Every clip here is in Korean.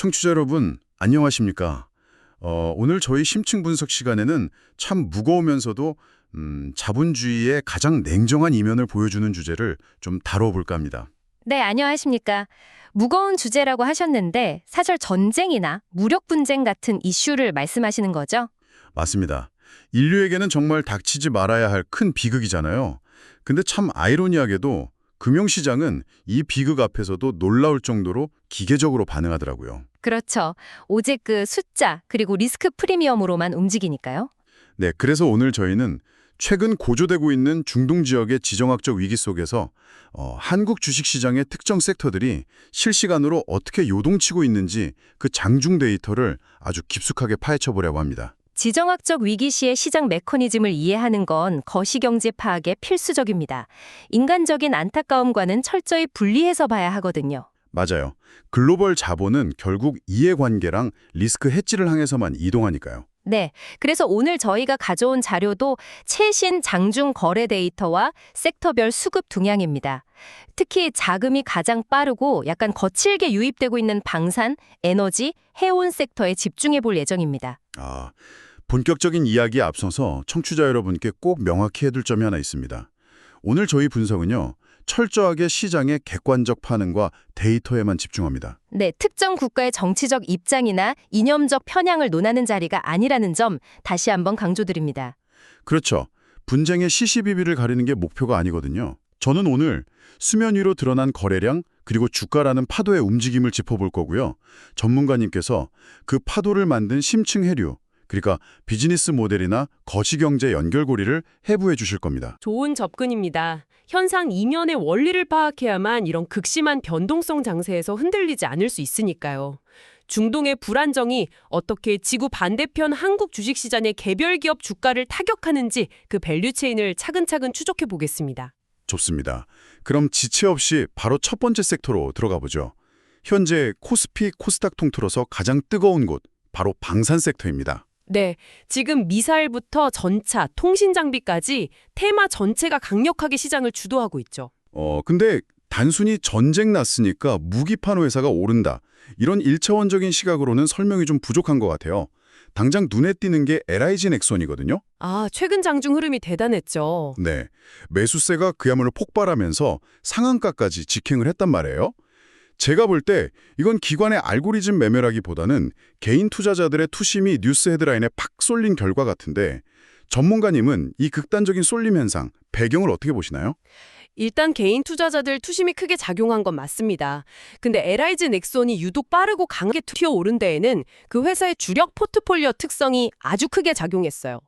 청취자 여러분, 안녕하십니까? 오늘 저희 심층 분석 시간에는 참 무거우면서도 자본주의의 가장 냉정한 이면을 보여주는 주제를 좀 다뤄볼까 합니다. 네, 안녕하십니까. 무거운 주제라고 하셨는데 사실 전쟁이나 무력 분쟁 같은 이슈를 말씀하시는 거죠? 맞습니다. 인류에게는 정말 닥치지 말아야 할 큰 비극이잖아요. 근데 참 아이러니하게도 금융시장은 이 비극 앞에서도 놀라울 정도로 기계적으로 반응하더라고요. 그렇죠. 오직 그 숫자 그리고 리스크 프리미엄으로만 움직이니까요. 네, 그래서 오늘 저희는 최근 고조되고 있는 중동 지역의 지정학적 위기 속에서 한국 주식시장의 특정 섹터들이 실시간으로 어떻게 요동치고 있는지 그 장중 데이터를 아주 깊숙하게 파헤쳐보려고 합니다. 지정학적 위기 시의 시장 메커니즘을 이해하는 건 거시경제 파악에 필수적입니다. 인간적인 안타까움과는 철저히 분리해서 봐야 하거든요. 맞아요. 글로벌 자본은 결국 이해관계랑 리스크 해지를 향해서만 이동하니까요. 네, 그래서 오늘 저희가 가져온 자료도 최신 장중 거래 데이터와 섹터별 수급 동향입니다. 특히 자금이 가장 빠르고 약간 거칠게 유입되고 있는 방산, 에너지, 해운 섹터에 집중해 볼 예정입니다. 본격적인 이야기에 앞서서 청취자 여러분께 꼭 명확히 해둘 점이 하나 있습니다. 오늘 저희 분석은요, 철저하게 시장의 객관적 반응과 데이터에만 집중합니다. 네, 특정 국가의 정치적 입장이나 이념적 편향을 논하는 자리가 아니라는 점 다시 한번 강조드립니다. 그렇죠. 분쟁의 시시비비를 가리는 게 목표가 아니거든요. 저는 오늘 수면 위로 드러난 거래량 그리고 주가라는 파도의 움직임을 짚어볼 거고요. 전문가님께서 그 파도를 만든 심층 해류, 그러니까 비즈니스 모델이나 거시경제 연결고리를 해부해 주실 겁니다. 좋은 접근입니다. 현상 이면의 원리를 파악해야만 이런 극심한 변동성 장세에서 흔들리지 않을 수 있으니까요. 중동의 불안정이 어떻게 지구 반대편 한국 주식시장의 개별 기업 주가를 타격하는지 그 밸류체인을 차근차근 추적해 보겠습니다. 좋습니다. 그럼 지체 없이 바로 첫 번째 섹터로 들어가 보죠. 현재 코스피, 코스닥 통틀어서 가장 뜨거운 곳, 바로 방산 섹터입니다. 네, 지금 미사일부터 전차, 통신 장비까지 테마 전체가 강력하게 시장을 주도하고 있죠. 근데 단순히 전쟁 났으니까 무기판 회사가 오른다. 이런 일차원적인 시각으로는 설명이 좀 부족한 것 같아요. 당장 눈에 띄는 게 LIG 넥슨이거든요. 최근 장중 흐름이 대단했죠. 네, 매수세가 그야말로 폭발하면서 상한가까지 직행을 했단 말이에요. 제가 볼 때 이건 기관의 알고리즘 매매라기보다는 개인 투자자들의 투심이 뉴스 헤드라인에 팍 쏠린 결과 같은데 전문가님은 이 극단적인 쏠림 현상, 배경을 어떻게 보시나요? 일단 개인 투자자들 투심이 크게 작용한 건 맞습니다. 근데 LIG 넥슨이 유독 빠르고 강하게 튀어오른 데에는 그 회사의 주력 포트폴리오 특성이 아주 크게 작용했어요.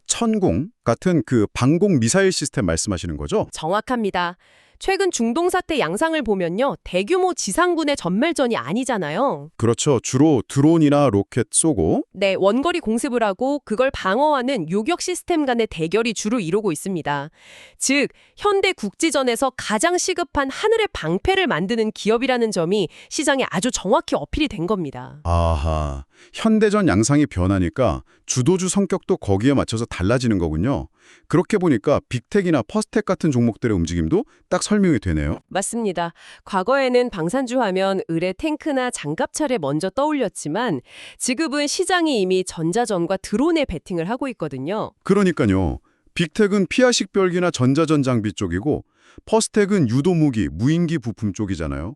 천공 같은 그 방공 미사일 시스템 말씀하시는 거죠? 정확합니다. 최근 중동 사태 양상을 보면요. 대규모 지상군의 전멸전이 아니잖아요. 그렇죠. 주로 드론이나 로켓 쏘고. 네, 원거리 공습을 하고 그걸 방어하는 요격 시스템 간의 대결이 주로 이루고 있습니다. 즉, 현대 국지전에서 가장 시급한 하늘의 방패를 만드는 기업이라는 점이 시장에 아주 정확히 어필이 된 겁니다. 아하, 현대전 양상이 변하니까 주도주 성격도 거기에 맞춰서 달라지는 거군요. 그렇게 보니까 빅텍이나 퍼스텍 같은 종목들의 움직임도 딱 설명이 되네요. 맞습니다. 과거에는 방산주 하면 의뢰 탱크나 장갑차를 먼저 떠올렸지만 지금은 시장이 이미 전자전과 드론에 베팅을 하고 있거든요. 그러니까요. 빅텍은 피아식 별기나 전자전 장비 쪽이고 퍼스텍은 유도무기, 무인기 부품 쪽이잖아요.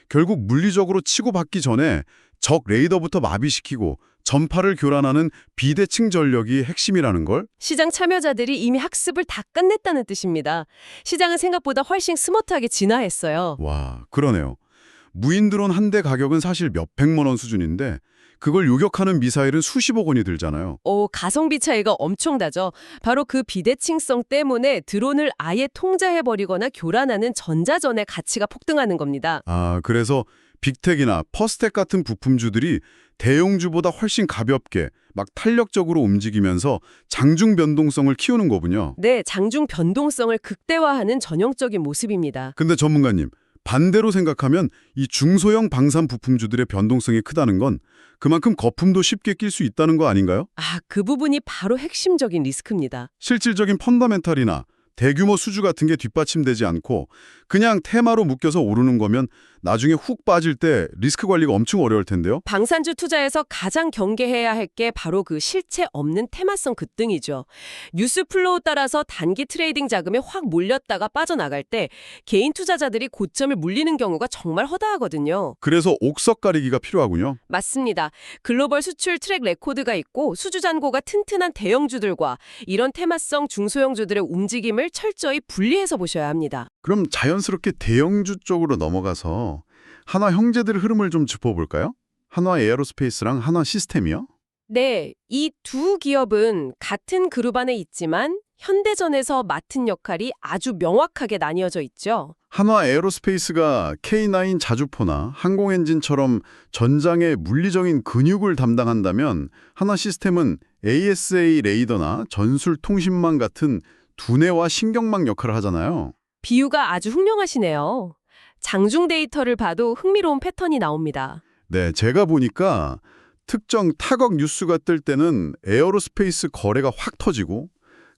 결국 물리적으로 치고받기 전에 적 레이더부터 마비시키고 전파를 교란하는 비대칭 전력이 핵심이라는 걸? 시장 참여자들이 이미 학습을 다 끝냈다는 뜻입니다. 시장은 생각보다 훨씬 스마트하게 진화했어요. 와, 그러네요. 무인 드론 한 대 가격은 사실 몇백만 원 수준인데 그걸 요격하는 미사일은 수십억 원이 들잖아요. 가성비 차이가 엄청나죠. 바로 그 비대칭성 때문에 드론을 아예 통제해버리거나 교란하는 전자전의 가치가 폭등하는 겁니다. 그래서 빅텍이나 퍼스텍 같은 부품주들이 대형주보다 훨씬 가볍게 막 탄력적으로 움직이면서 장중 변동성을 키우는 거군요. 네, 장중 변동성을 극대화하는 전형적인 모습입니다. 근데 전문가님, 반대로 생각하면 이 중소형 방산 부품주들의 변동성이 크다는 건 그만큼 거품도 쉽게 낄 수 있다는 거 아닌가요? 그 부분이 바로 핵심적인 리스크입니다. 실질적인 펀더멘탈이나 대규모 수주 같은 게 뒷받침되지 않고 그냥 테마로 묶여서 오르는 거면 나중에 훅 빠질 때 리스크 관리가 엄청 어려울 텐데요. 방산주 투자에서 가장 경계해야 할 게 바로 그 실체 없는 테마성 급등이죠. 뉴스 플로우 따라서 단기 트레이딩 자금이 확 몰렸다가 빠져나갈 때 개인 투자자들이 고점을 물리는 경우가 정말 허다하거든요. 그래서 옥석 가리기가 필요하군요. 맞습니다. 글로벌 수출 트랙 레코드가 있고 수주 잔고가 튼튼한 대형주들과 이런 테마성 중소형주들의 움직임을 철저히 분리해서 보셔야 합니다. 그럼 자연스럽게 대형주 쪽으로 넘어가서 한화 형제들의 흐름을 좀 짚어볼까요? 한화 에어로스페이스랑 한화 시스템이요? 네, 이 두 기업은 같은 그룹 안에 있지만 현대전에서 맡은 역할이 아주 명확하게 나뉘어져 있죠. 한화 에어로스페이스가 K9 자주포나 항공엔진처럼 전장의 물리적인 근육을 담당한다면 한화 시스템은 ASA 레이더나 전술 통신망 같은 두뇌와 신경망 역할을 하잖아요. 비유가 아주 훌륭하시네요. 장중 데이터를 봐도 흥미로운 패턴이 나옵니다. 네, 제가 보니까 특정 타격 뉴스가 뜰 때는 에어로스페이스 거래가 확 터지고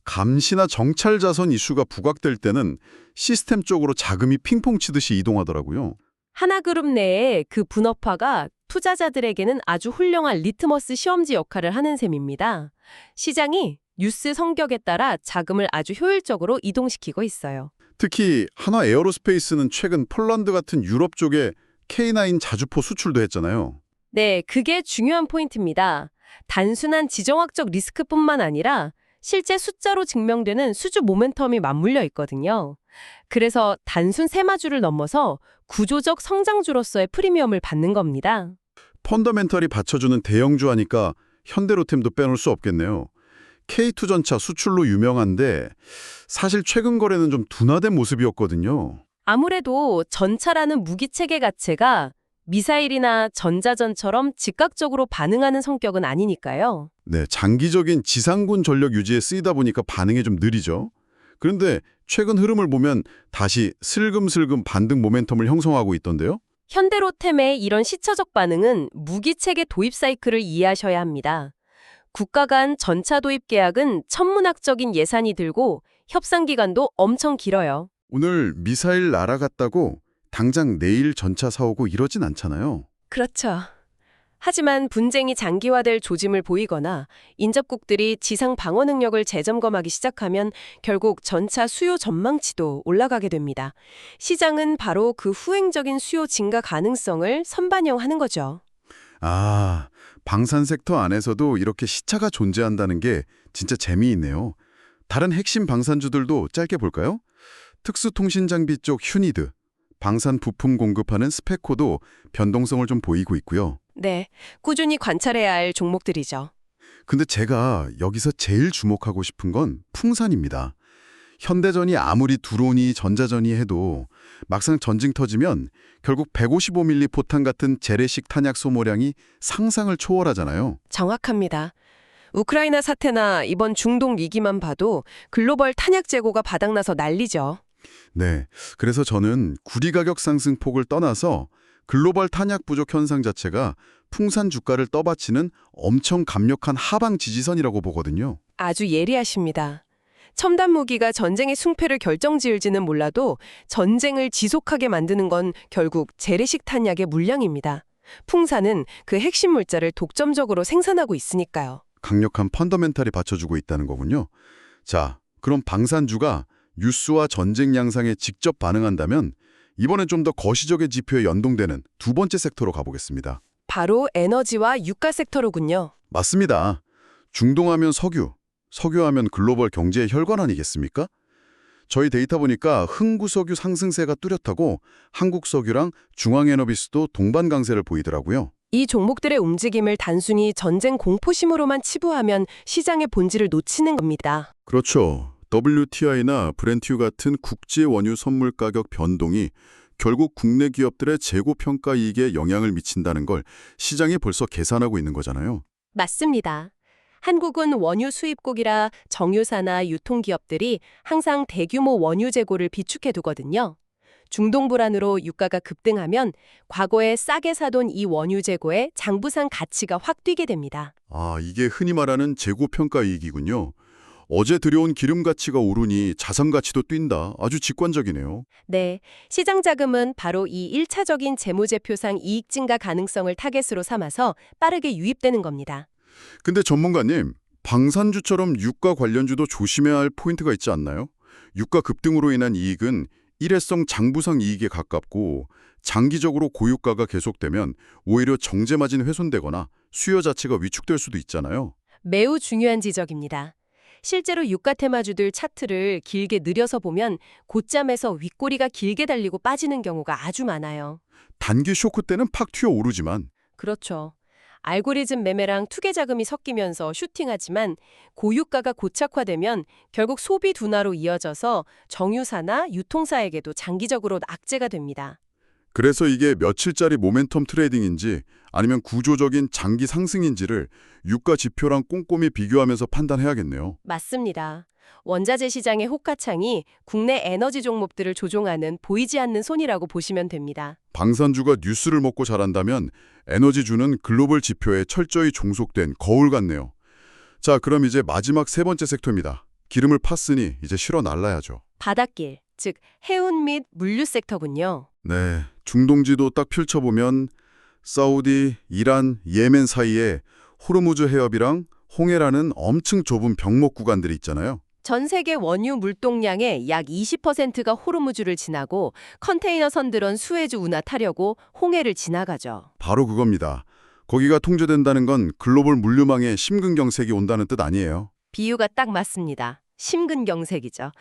감시나 정찰 자선 이슈가 부각될 때는 시스템 쪽으로 자금이 핑퐁 치듯이 이동하더라고요. 하나그룹 내에 그 분업화가 투자자들에게는 아주 훌륭한 리트머스 시험지 역할을 하는 셈입니다. 시장이 뉴스 성격에 따라 자금을 아주 효율적으로 이동시키고 있어요. 특히 한화 에어로스페이스는 최근 폴란드 같은 유럽 쪽에 K9 자주포 수출도 했잖아요. 네, 그게 중요한 포인트입니다. 단순한 지정학적 리스크뿐만 아니라 실제 숫자로 증명되는 수주 모멘텀이 맞물려 있거든요. 그래서 단순 세마주를 넘어서 구조적 성장주로서의 프리미엄을 받는 겁니다. 펀더멘털이 받쳐주는 대형주 하니까 현대로템도 빼놓을 수 없겠네요. K2 전차 수출로 유명한데 사실 최근 거래는 좀 둔화된 모습이었거든요. 아무래도 전차라는 무기체계 자체가 미사일이나 전자전처럼 즉각적으로 반응하는 성격은 아니니까요. 네, 장기적인 지상군 전력 유지에 쓰이다 보니까 반응이 좀 느리죠. 그런데 최근 흐름을 보면 다시 슬금슬금 반등 모멘텀을 형성하고 있던데요. 현대로템의 이런 시차적 반응은 무기체계 도입 사이클을 이해하셔야 합니다. 국가 간 전차 도입 계약은 천문학적인 예산이 들고 협상 기간도 엄청 길어요. 오늘 미사일 날아갔다고 당장 내일 전차 사오고 이러진 않잖아요. 그렇죠. 하지만 분쟁이 장기화될 조짐을 보이거나 인접국들이 지상 방어 능력을 재점검하기 시작하면 결국 전차 수요 전망치도 올라가게 됩니다. 시장은 바로 그 후행적인 수요 증가 가능성을 선반영하는 거죠. 아, 방산 섹터 안에서도 이렇게 시차가 존재한다는 게 진짜 재미있네요. 다른 핵심 방산주들도 짧게 볼까요? 특수통신장비 쪽 휴니드, 방산 부품 공급하는 스페코도 변동성을 좀 보이고 있고요. 네, 꾸준히 관찰해야 할 종목들이죠. 근데 제가 여기서 제일 주목하고 싶은 건 풍산입니다. 현대전이 아무리 두로니 전자전이 해도 막상 전쟁 터지면 결국 155mm 포탄 같은 재래식 탄약 소모량이 상상을 초월하잖아요. 정확합니다. 우크라이나 사태나 이번 중동 위기만 봐도 글로벌 탄약 재고가 바닥나서 난리죠. 네, 그래서 저는 구리 가격 상승폭을 떠나서 글로벌 탄약 부족 현상 자체가 풍산 주가를 떠받치는 엄청 강력한 하방 지지선이라고 보거든요. 아주 예리하십니다. 첨단 무기가 전쟁의 승패를 결정지을지는 몰라도 전쟁을 지속하게 만드는 건 결국 재래식 탄약의 물량입니다. 풍산은 그 핵심 물자를 독점적으로 생산하고 있으니까요. 강력한 펀더멘탈이 받쳐주고 있다는 거군요. 자, 그럼 방산주가 뉴스와 전쟁 양상에 직접 반응한다면 이번엔 좀 더 거시적의 지표에 연동되는 두 번째 섹터로 가보겠습니다. 바로 에너지와 유가 섹터로군요. 맞습니다. 중동하면 석유, 석유하면 글로벌 경제의 혈관 아니겠습니까? 저희 데이터 보니까 흥구석유 상승세가 뚜렷하고 한국석유랑 중앙에너비스도 동반 강세를 보이더라고요. 이 종목들의 움직임을 단순히 전쟁 공포심으로만 치부하면 시장의 본질을 놓치는 겁니다. 그렇죠. WTI나 브렌트유 같은 국제 원유 선물 가격 변동이 결국 국내 기업들의 재고 평가 이익에 영향을 미친다는 걸 시장이 벌써 계산하고 있는 거잖아요. 맞습니다. 한국은 원유 수입국이라 정유사나 유통기업들이 항상 대규모 원유 재고를 비축해 두거든요. 중동 불안으로 유가가 급등하면 과거에 싸게 사돈 이 원유 재고의 장부상 가치가 확 뛰게 됩니다. 아, 이게 흔히 말하는 재고 평가 이익이군요. 어제 들여온 기름 가치가 오르니 자산 가치도 뛴다. 아주 직관적이네요. 네, 시장 자금은 바로 이 1차적인 재무제표상 이익 증가 가능성을 타겟으로 삼아서 빠르게 유입되는 겁니다. 근데 전문가님, 방산주처럼 유가 관련주도 조심해야 할 포인트가 있지 않나요? 유가 급등으로 인한 이익은 일회성 장부상 이익에 가깝고 장기적으로 고유가가 계속되면 오히려 정제마진 훼손되거나 수요 자체가 위축될 수도 있잖아요. 매우 중요한 지적입니다. 실제로 유가 테마주들 차트를 길게 늘여서 보면 고점에서 윗꼬리가 길게 달리고 빠지는 경우가 아주 많아요. 단기 쇼크 때는 팍 튀어 오르지만 그렇죠. 알고리즘 매매랑 투기 자금이 섞이면서 슈팅하지만 고유가가 고착화되면 결국 소비 둔화로 이어져서 정유사나 유통사에게도 장기적으로 악재가 됩니다. 그래서 이게 며칠짜리 모멘텀 트레이딩인지 아니면 구조적인 장기 상승인지를 유가 지표랑 꼼꼼히 비교하면서 판단해야겠네요. 맞습니다. 원자재 시장의 호가창이 국내 에너지 종목들을 조종하는 보이지 않는 손이라고 보시면 됩니다. 방산주가 뉴스를 먹고 자란다면 에너지주는 글로벌 지표에 철저히 종속된 거울 같네요. 자, 그럼 이제 마지막 세 번째 섹터입니다. 기름을 팠으니 이제 실어 날라야죠. 바닷길, 즉 해운 및 물류 섹터군요. 네, 중동지도 딱 펼쳐보면 사우디, 이란, 예멘 사이에 호르무즈 해협이랑 홍해라는 엄청 좁은 병목 구간들이 있잖아요. 전 세계 원유 물동량의 약 20%가 호르무즈를 지나고 컨테이너 선들은 수에즈 운하 타려고 홍해를 지나가죠. 바로 그겁니다. 거기가 통제된다는 건 글로벌 물류망에 심근경색이 온다는 뜻 아니에요. 비유가 딱 맞습니다. 심근경색이죠.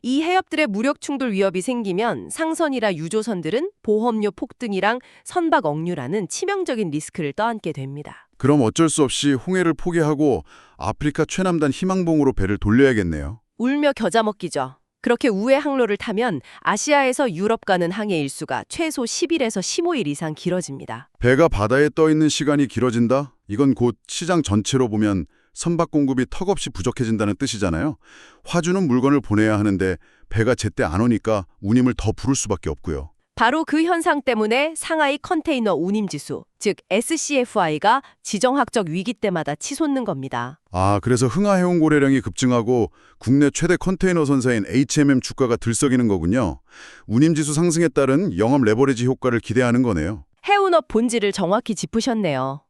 이 해협들의 무력 충돌 위협이 생기면 상선이라 유조선들은 보험료 폭등이랑 선박 억류라는 치명적인 리스크를 떠안게 됩니다. 그럼 어쩔 수 없이 홍해를 포기하고 아프리카 최남단 희망봉으로 배를 돌려야겠네요. 울며 겨자 먹기죠. 그렇게 우회 항로를 타면 아시아에서 유럽 가는 항해 일수가 최소 10일에서 15일 이상 길어집니다. 배가 바다에 떠 있는 시간이 길어진다? 이건 곧 시장 전체로 보면 선박 공급이 턱없이 부족해진다는 뜻이잖아요. 화주는 물건을 보내야 하는데 배가 제때 안 오니까 운임을 더 부를 수밖에 없고요. 바로 그 현상 때문에 상하이 컨테이너 운임지수, 즉 SCFI가 지정학적 위기 때마다 치솟는 겁니다. 아, 그래서 흥하해운 고래량이 급증하고 국내 최대 컨테이너 선사인 HMM 주가가 들썩이는 거군요. 운임지수 상승에 따른 영업 레버리지 효과를 기대하는 거네요. 해운업 본질을 정확히 짚으셨네요.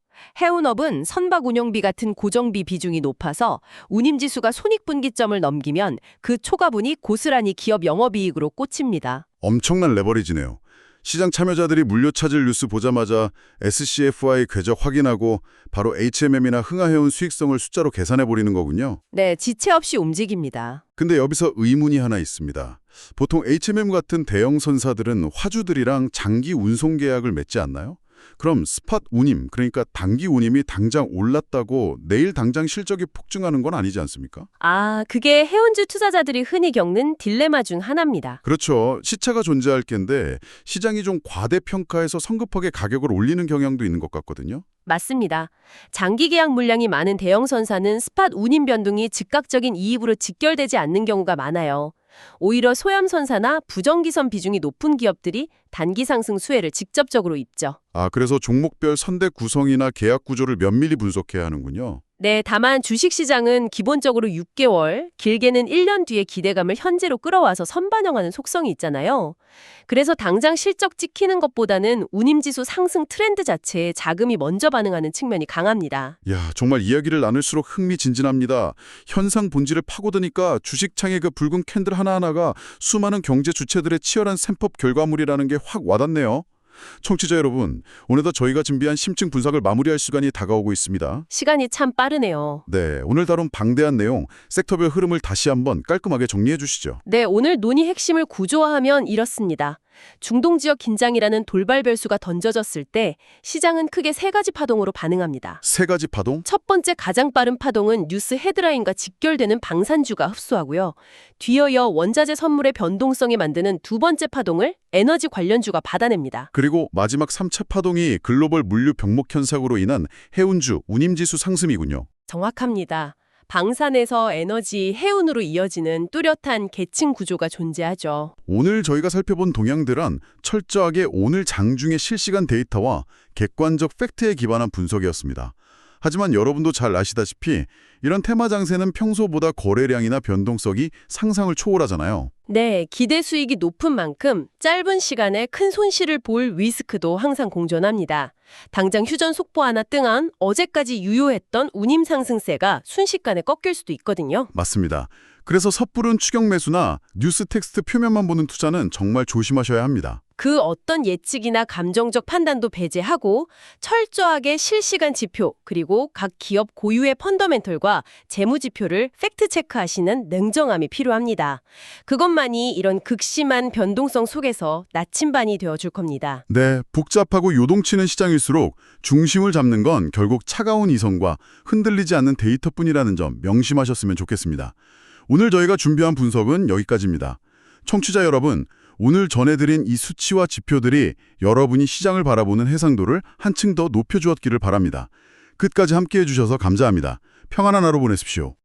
해운업은 선박 운영비 같은 고정비 비중이 높아서 운임지수가 손익분기점을 넘기면 그 초과분이 고스란히 기업 영업이익으로 꽂힙니다. 엄청난 레버리지네요. 시장 참여자들이 물류 찾을 뉴스 보자마자 SCFI 궤적 확인하고 바로 HMM이나 흥하해운 수익성을 숫자로 계산해버리는 거군요. 네, 지체 없이 움직입니다. 근데 여기서 의문이 하나 있습니다. 보통 HMM 같은 대형 선사들은 화주들이랑 장기 운송 계약을 맺지 않나요? 그럼 스팟 운임, 그러니까 단기 운임이 당장 올랐다고 내일 당장 실적이 폭증하는 건 아니지 않습니까? 아, 그게 해운주 투자자들이 흔히 겪는 딜레마 중 하나입니다. 그렇죠. 시차가 존재할 텐데 시장이 좀 과대평가해서 성급하게 가격을 올리는 경향도 있는 것 같거든요. 맞습니다. 장기 계약 물량이 많은 대형 선사는 스팟 운임 변동이 즉각적인 이익으로 직결되지 않는 경우가 많아요. 오히려 소형 선사나 부정기선 비중이 높은 기업들이 단기 상승 수혜를 직접적으로 입죠. 아, 그래서 종목별 선대 구성이나 계약 구조를 면밀히 분석해야 하는군요. 네, 다만 주식시장은 기본적으로 6개월, 길게는 1년 뒤의 기대감을 현재로 끌어와서 선반영하는 속성이 있잖아요. 그래서 당장 실적 찍히는 것보다는 운임지수 상승 트렌드 자체에 자금이 먼저 반응하는 측면이 강합니다. 야, 정말 이야기를 나눌수록 흥미진진합니다. 현상 본질을 파고드니까 주식창의 그 붉은 캔들 하나하나가 수많은 경제 주체들의 치열한 셈법 결과물이라는 게 확 와닿네요. 청취자 여러분, 오늘도 저희가 준비한 심층 분석을 마무리할 시간이 다가오고 있습니다. 시간이 참 빠르네요. 네, 오늘 다룬 방대한 내용, 섹터별 흐름을 다시 한번 깔끔하게 정리해 주시죠. 네, 오늘 논의 핵심을 구조화하면 이렇습니다. 중동 지역 긴장이라는 돌발 변수가 던져졌을 때 시장은 크게 세 가지 파동으로 반응합니다. 세 가지 파동? 첫 번째 가장 빠른 파동은 뉴스 헤드라인과 직결되는 방산주가 흡수하고요. 뒤이어 원자재 선물의 변동성이 만드는 두 번째 파동을 에너지 관련주가 받아냅니다. 그리고 마지막 3차 파동이 글로벌 물류 병목 현상으로 인한 해운주, 운임지수 상승이군요. 정확합니다. 방산에서 에너지, 해운으로 이어지는 뚜렷한 계층 구조가 존재하죠. 오늘 저희가 살펴본 동향들은 철저하게 오늘 장중의 실시간 데이터와 객관적 팩트에 기반한 분석이었습니다. 하지만 여러분도 잘 아시다시피 이런 테마 장세는 평소보다 거래량이나 변동성이 상상을 초월하잖아요. 네, 기대 수익이 높은 만큼 짧은 시간에 큰 손실을 볼 리스크도 항상 공존합니다. 당장 휴전 속보 하나 뜬한 어제까지 유효했던 운임 상승세가 순식간에 꺾일 수도 있거든요. 맞습니다. 그래서 섣부른 추격 매수나 뉴스 텍스트 표면만 보는 투자는 정말 조심하셔야 합니다. 그 어떤 예측이나 감정적 판단도 배제하고 철저하게 실시간 지표 그리고 각 기업 고유의 펀더멘털과 재무 지표를 팩트 체크하시는 냉정함이 필요합니다. 그것만이 이런 극심한 변동성 속에서 나침반이 되어줄 겁니다. 네, 복잡하고 요동치는 시장일수록 중심을 잡는 건 결국 차가운 이성과 흔들리지 않는 데이터뿐이라는 점 명심하셨으면 좋겠습니다. 오늘 저희가 준비한 분석은 여기까지입니다. 청취자 여러분, 오늘 전해드린 이 수치와 지표들이 여러분이 시장을 바라보는 해상도를 한층 더 높여주었기를 바랍니다. 끝까지 함께해 주셔서 감사합니다. 평안한 하루 보내십시오.